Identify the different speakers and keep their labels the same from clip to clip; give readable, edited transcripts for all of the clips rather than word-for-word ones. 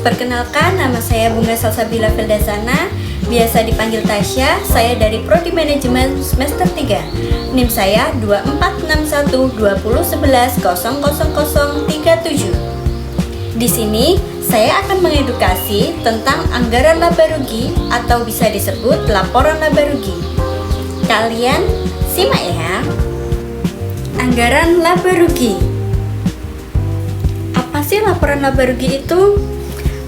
Speaker 1: Perkenalkan, nama saya Bunga Salsabila Fildasana, biasa dipanggil Tasya. Saya dari Prodi Manajemen semester 3. NIM saya 24612011000037. Di sini saya akan mengedukasi tentang anggaran laba rugi atau bisa disebut laporan laba rugi. Kalian simak ya. Anggaran laba rugi. Apa sih laporan laba rugi itu?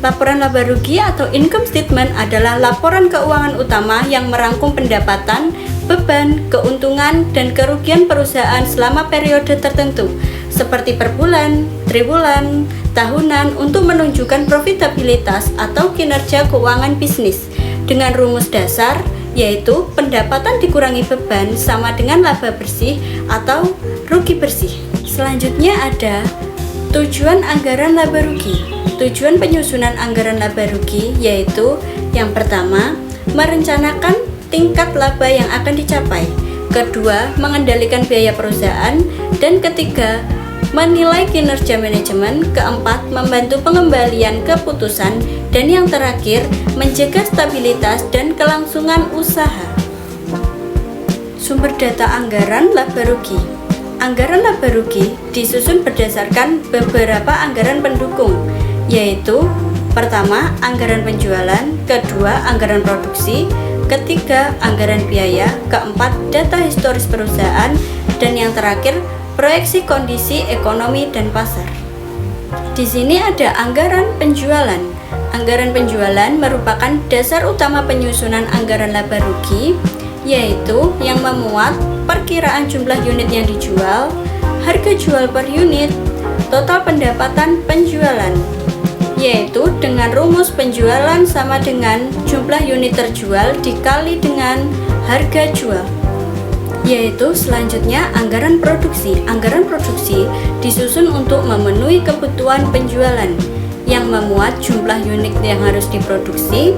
Speaker 1: Laporan laba rugi atau income statement adalah laporan keuangan utama yang merangkum pendapatan, beban, keuntungan, dan kerugian perusahaan selama periode tertentu, seperti per bulan, triwulan, tahunan untuk menunjukkan profitabilitas atau kinerja keuangan bisnis dengan rumus dasar yaitu pendapatan dikurangi beban sama dengan laba bersih atau rugi bersih. Selanjutnya ada tujuan anggaran laba rugi. Tujuan penyusunan anggaran laba rugi yaitu yang pertama, merencanakan tingkat laba yang akan dicapai. Kedua, mengendalikan biaya perusahaan. Dan ketiga, menilai kinerja manajemen. Keempat, membantu pengembalian keputusan. Dan yang terakhir, menjaga stabilitas dan kelangsungan usaha. Sumber data anggaran laba rugi. Anggaran laba rugi disusun berdasarkan beberapa anggaran pendukung, yaitu pertama, anggaran penjualan, kedua, anggaran produksi, ketiga, anggaran biaya, keempat, data historis perusahaan, dan yang terakhir, proyeksi kondisi ekonomi dan pasar. Di sini ada anggaran penjualan. Anggaran penjualan merupakan dasar utama penyusunan anggaran laba rugi, yaitu yang memuat perkiraan jumlah unit yang dijual, harga jual per unit, total pendapatan penjualan, yaitu dengan rumus penjualan sama dengan jumlah unit terjual dikali dengan harga jual. Yaitu selanjutnya anggaran produksi. Anggaran produksi disusun untuk memenuhi kebutuhan penjualan yang memuat jumlah unit yang harus diproduksi.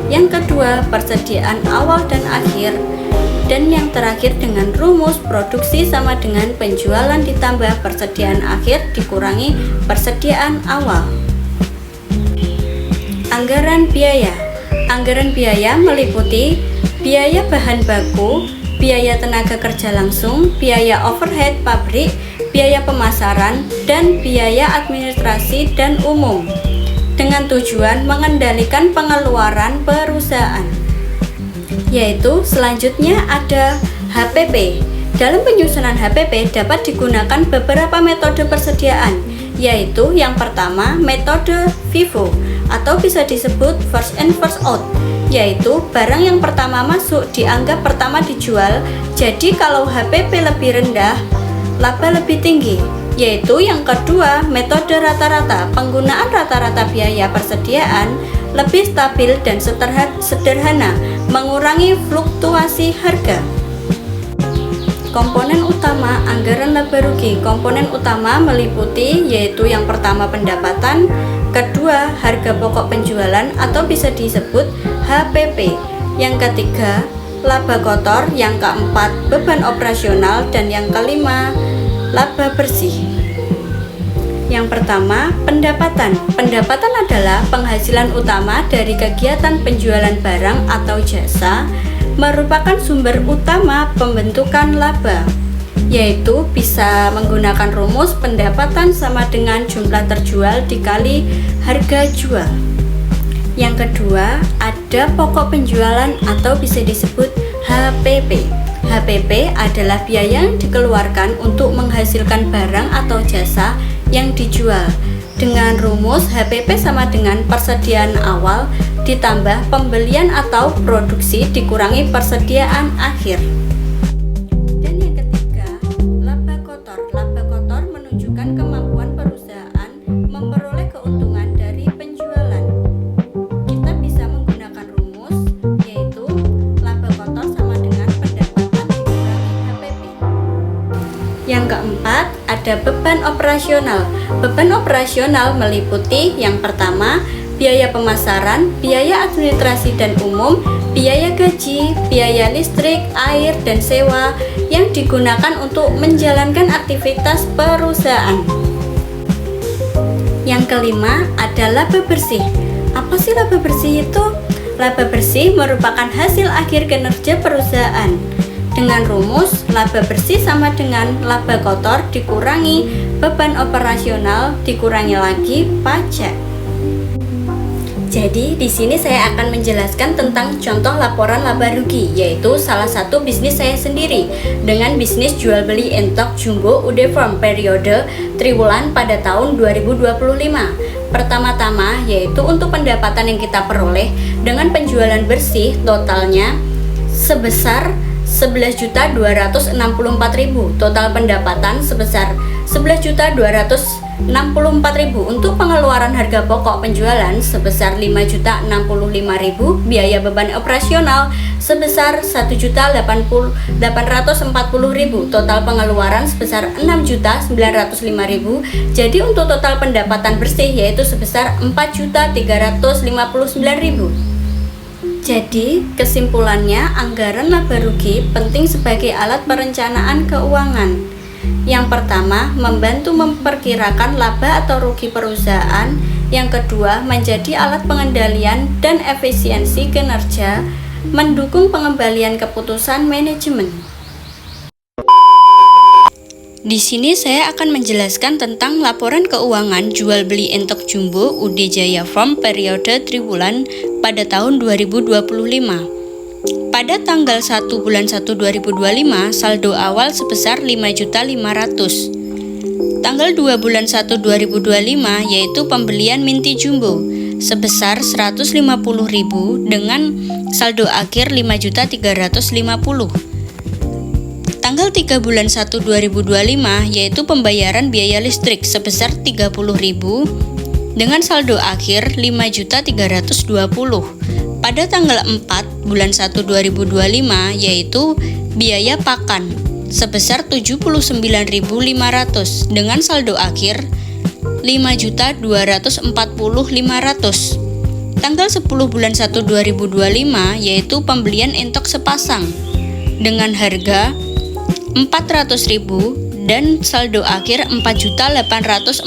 Speaker 1: Yang kedua, persediaan awal dan akhir. Dan yang terakhir dengan rumus produksi sama dengan penjualan ditambah persediaan akhir dikurangi persediaan awal. Anggaran biaya. Anggaran biaya meliputi biaya bahan baku, biaya tenaga kerja langsung, biaya overhead pabrik, biaya pemasaran, dan biaya administrasi dan umum, dengan tujuan mengendalikan pengeluaran perusahaan. Yaitu selanjutnya ada HPP. Dalam penyusunan HPP dapat digunakan beberapa metode persediaan, yaitu yang pertama metode FIFO atau bisa disebut first in first out, yaitu barang yang pertama masuk dianggap pertama dijual. Jadi kalau HPP lebih rendah, laba lebih tinggi. Yaitu yang kedua metode rata-rata. Penggunaan rata-rata biaya persediaan lebih stabil dan sederhana, mengurangi fluktuasi harga. Komponen utama anggaran laba rugi. Komponen utama meliputi yaitu yang pertama pendapatan, kedua harga pokok penjualan atau bisa disebut HPP, yang ketiga laba kotor, yang keempat beban operasional, dan yang kelima laba bersih. Yang pertama, pendapatan. Pendapatan adalah penghasilan utama dari kegiatan penjualan barang atau jasa, merupakan sumber utama pembentukan laba, yaitu bisa menggunakan rumus pendapatan sama dengan jumlah terjual dikali harga jual. Yang kedua, ada pokok penjualan atau bisa disebut HPP. HPP adalah biaya yang dikeluarkan untuk menghasilkan barang atau jasa yang dijual, dengan rumus HPP sama dengan persediaan awal ditambah pembelian atau produksi dikurangi persediaan akhir. Dan yang ketiga, laba kotor. Laba kotor menunjukkan kemampuan perusahaan memperoleh keuntungan dari penjualan. Kita bisa menggunakan rumus yaitu laba kotor sama dengan pendapatan dikurangi HPP. Yang keempat, ada beban operasional. Beban operasional meliputi yang pertama, biaya pemasaran, biaya administrasi dan umum, biaya gaji, biaya listrik, air, dan sewa yang digunakan untuk menjalankan aktivitas perusahaan. Yang kelima ada laba bersih. Apa sih laba bersih itu? Laba bersih merupakan hasil akhir kinerja perusahaan. Dengan rumus, laba bersih sama dengan laba kotor dikurangi beban operasional dikurangi lagi pajak. Jadi, di sini saya akan menjelaskan tentang contoh laporan laba rugi, yaitu salah satu bisnis saya sendiri dengan bisnis jual beli entok jumbo UD Farm periode triwulan pada tahun 2025. Pertama-tama yaitu untuk pendapatan yang kita peroleh dengan penjualan bersih totalnya sebesar 11.264.000, total pendapatan sebesar 11.264.000. Untuk pengeluaran harga pokok penjualan sebesar 5.065.000, biaya beban operasional sebesar 1.840.000, total pengeluaran sebesar 6.905.000. Jadi untuk total pendapatan bersih yaitu sebesar 4.359.000. Jadi, kesimpulannya, anggaran laba rugi penting sebagai alat perencanaan keuangan. Yang pertama, membantu memperkirakan laba atau rugi perusahaan. Yang kedua, menjadi alat pengendalian dan efisiensi kinerja, mendukung pengembalian keputusan manajemen. Di sini saya akan menjelaskan tentang laporan keuangan jual beli entok jumbo UD Jaya Farm periode triwulan pada tahun 2025. Pada tanggal 1 bulan 1 2025, saldo awal sebesar 5.500.000. Tanggal 2 bulan 1 2025 yaitu pembelian minti jumbo sebesar 150.000 dengan saldo akhir 5.350.000. Tanggal 3 bulan 1 2025 yaitu pembayaran biaya listrik sebesar 30.000 dengan saldo akhir 5.320. Pada tanggal 4 bulan 1 2025 yaitu biaya pakan sebesar 79.500 dengan saldo akhir 5.240.500. Tanggal 10 bulan 1 2025 yaitu pembelian entok sepasang dengan harga 400.000 dan saldo akhir 4.840.500.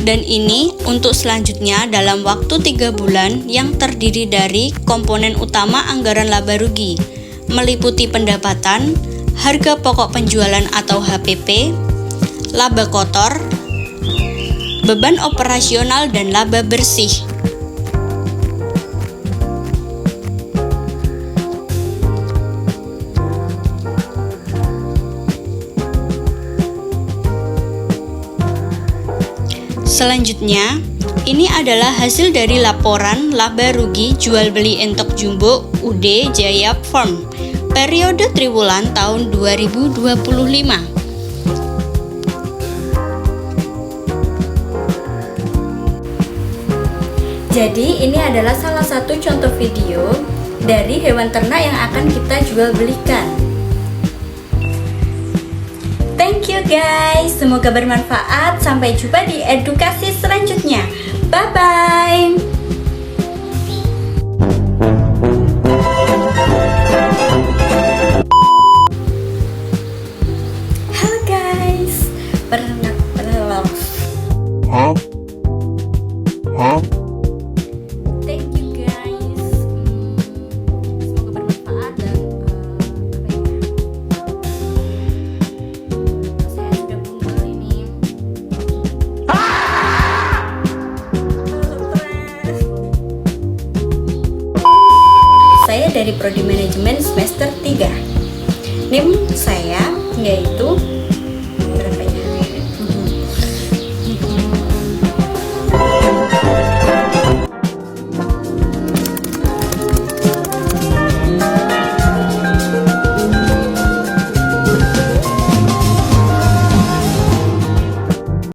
Speaker 1: Dan ini untuk selanjutnya dalam waktu 3 bulan yang terdiri dari komponen utama anggaran laba rugi, meliputi pendapatan, harga pokok penjualan atau HPP, laba kotor, beban operasional dan laba bersih. Selanjutnya, ini adalah hasil dari laporan laba rugi jual beli entok jumbo UD Jaya Farm periode triwulan tahun 2025. Jadi ini adalah salah satu contoh video dari hewan ternak yang akan kita jual belikan. Thank you guys, semoga bermanfaat. Sampai jumpa di edukasi selanjutnya. Bye bye. Halo guys, peternak telur. Thank you guys. Semoga bermanfaat dan saya sudah bungul ini. Saya dari Prodi Manajemen semester 3. NIM saya yaitu